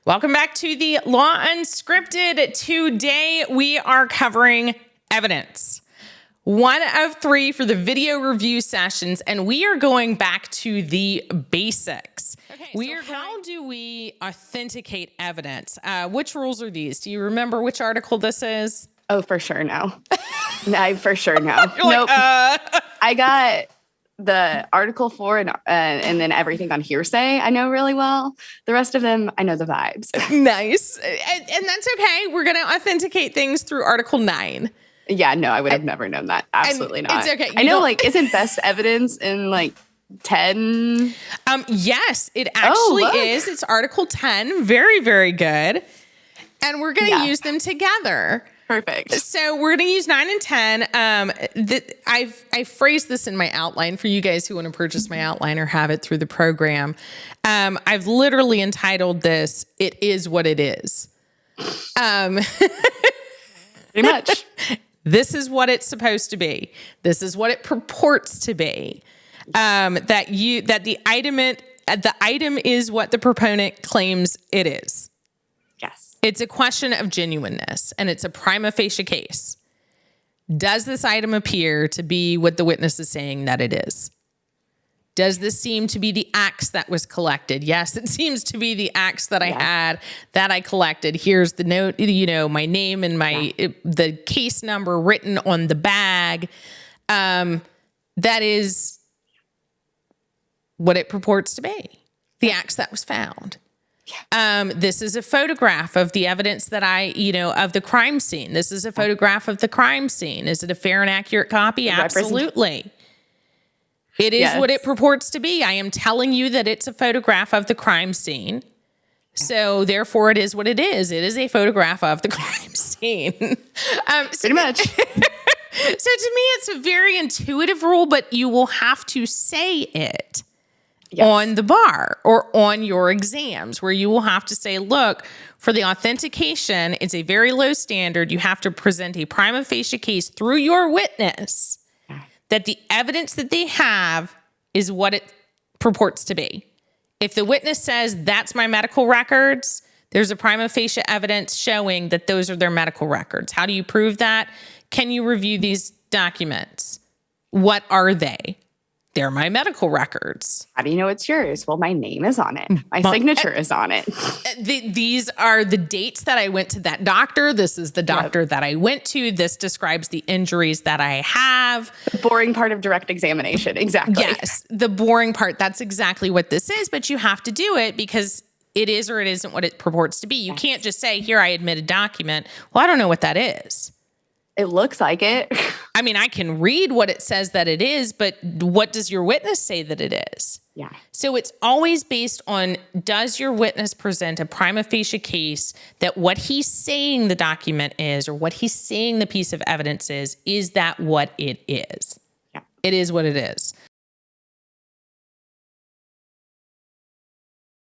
Welcome back to the Law Unscripted. Today we are covering evidence. 1 of 3 for the video review sessions, and we are going back to the basics. Okay, how do we authenticate evidence? Which rules are these? Do you remember which article this is? Oh, for sure, no. I for sure, no. Nope. I got the article 4 and then everything on hearsay I know really well. The rest of them, I know the vibes. Nice. And that's okay. We're going to authenticate things through Article 9. Yeah, no, I would have never known that. Absolutely not. It's okay. I know, isn't best evidence in 10? Yes, it actually is. It's Article 10. Very, very good. And we're going to use them together. Perfect. So we're going to use 9 and 10. I phrased this in my outline for you guys who want to purchase my outline or have it through the program. I've literally entitled this, "It Is What It Is." Pretty much. This is what it's supposed to be. This is what it purports to be. That the item is what the proponent claims it is. Yes. It's a question of genuineness, and it's a prima facie case. Does this item appear to be what the witness is saying that it is? Does this seem to be the axe that was collected? Yes, it seems to be the axe that I had, that I collected. Here's the note, my name and the case number written on the bag. That is what it purports to be. The axe that was found. This is a photograph of the evidence that of the crime scene. This is a photograph of the crime scene. Is it a fair and accurate copy? Absolutely. It is what it purports to be. I am telling you that it's a photograph of the crime scene. So therefore it is what it is. It is a photograph of the crime scene. Pretty much. So to me, it's a very intuitive rule, but you will have to say it. Yes. On the bar or on your exams, where you will have to say, look, for the authentication, it's a very low standard. You have to present a prima facie case through your witness that the evidence that they have is what it purports to be. If the witness says that's my medical records, there's a prima facie evidence showing that those are their medical records. How do you prove that? Can you review these documents? What are they? They're my medical records. How do you know it's yours? Well, my name is on it. My signature is on it. These are the dates that I went to that doctor. This is the doctor that I went to. This describes the injuries that I have. The boring part of direct examination. Exactly. Yes, the boring part. That's exactly what this is. But you have to do it because it is or it isn't what it purports to be. You can't just say, here, I admit a document. Well, I don't know what that is. It looks like it. I mean, I can read what it says that it is, but what does your witness say that it is? Yeah. So it's always based on, does your witness present a prima facie case that what he's saying the document is, or what he's saying the piece of evidence is that what it is? Yeah. It is what it is.